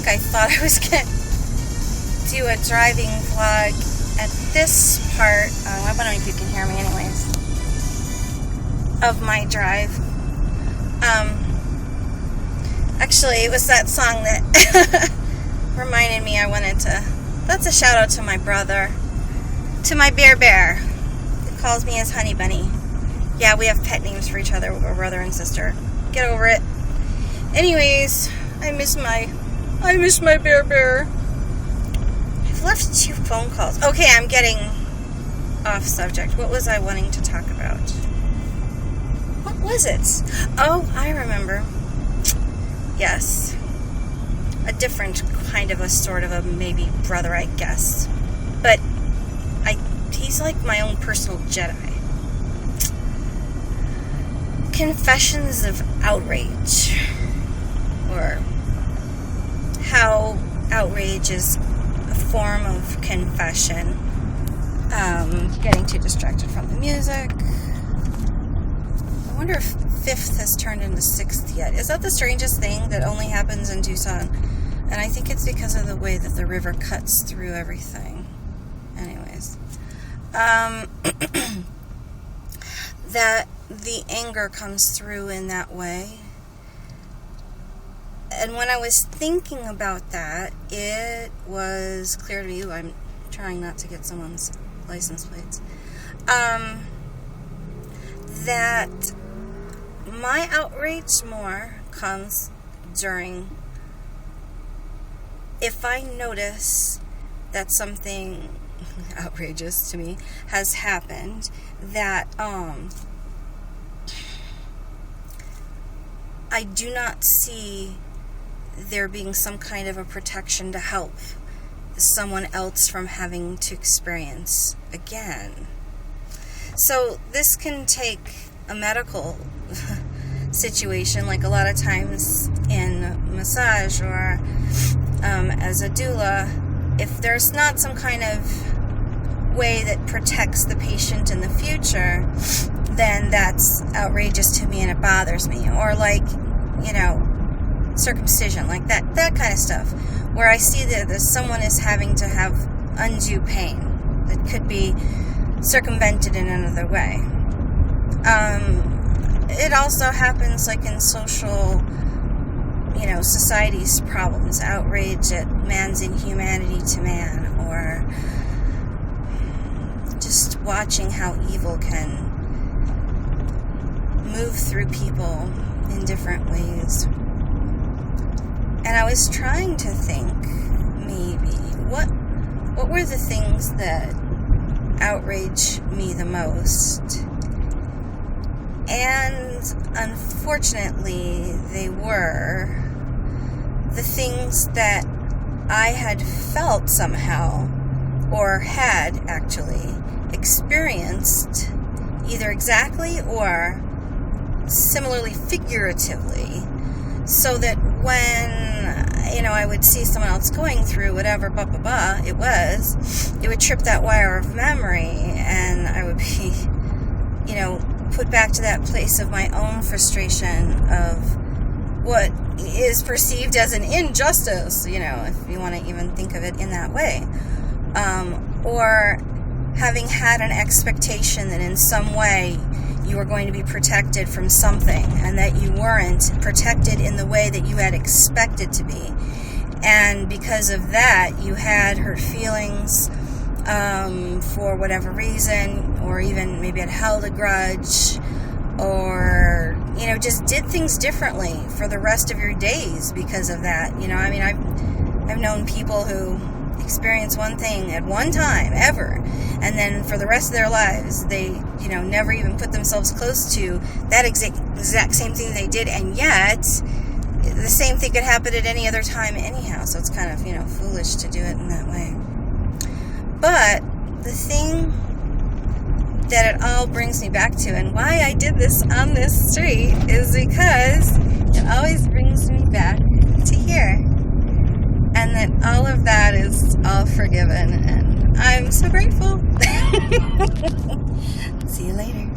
I thought I was going to do a driving vlog at this part. I don't know if you can hear me anyways. Of my drive. Actually, it was that song that reminded me I wanted to... That's a shout out to my brother. To my bear. He calls me his honey bunny. Yeah, we have pet names for each other. We're brother and sister. Get over it. Anyways, I miss my bear. I've left 2 phone calls. Okay, I'm getting off subject. What was I wanting to talk about? What was it? Oh, I remember. Yes. A different kind of a sort of a maybe brother, I guess. But he's like my own personal Jedi. Confessions of outrage. Or how outrage is a form of confession. Getting too distracted from the music. I wonder if 5th has turned into 6th yet. Is that the strangest thing that only happens in Tucson? And I think it's because of the way that the river cuts through everything. Anyways. That the anger comes through in that way. And when I was thinking about that, it was clear to me. I'm trying not to get someone's license plates. That my outrage more comes during if I notice that something outrageous to me has happened, that I do not see there being some kind of a protection to help someone else from having to experience again. So this can take a medical situation, like a lot of times in massage or as a doula. If there's not some kind of way that protects the patient in the future, then that's outrageous to me and it bothers me. Or like, circumcision, like that kind of stuff, where I see that someone is having to have undue pain that could be circumvented in another way. It also happens like in social, society's problems, outrage at man's inhumanity to man, or just watching how evil can move through people in different ways. And I was trying to think, maybe, what were the things that outrage me the most? And unfortunately, they were the things that I had felt somehow, or had actually experienced, either exactly or similarly figuratively, so that when I would see someone else going through whatever it would trip that wire of memory, and I would be put back to that place of my own frustration of what is perceived as an injustice, if you want to even think of it in that way, or having had an expectation that in some way you were going to be protected from something, and that you weren't protected in the way that you had expected to be. And because of that, you had hurt feelings for whatever reason, or even maybe had held a grudge, or, just did things differently for the rest of your days because of that. I've known people who experience one thing at one time ever, and then for the rest of their lives they never even put themselves close to that exact same thing they did, and yet the same thing could happen at any other time anyhow. So it's kind of foolish to do it in that way. But the thing that it all brings me back to, and why I did this on this street, is because it always brings me back to here. And that all of that is all forgiven, and I'm so grateful. See you later.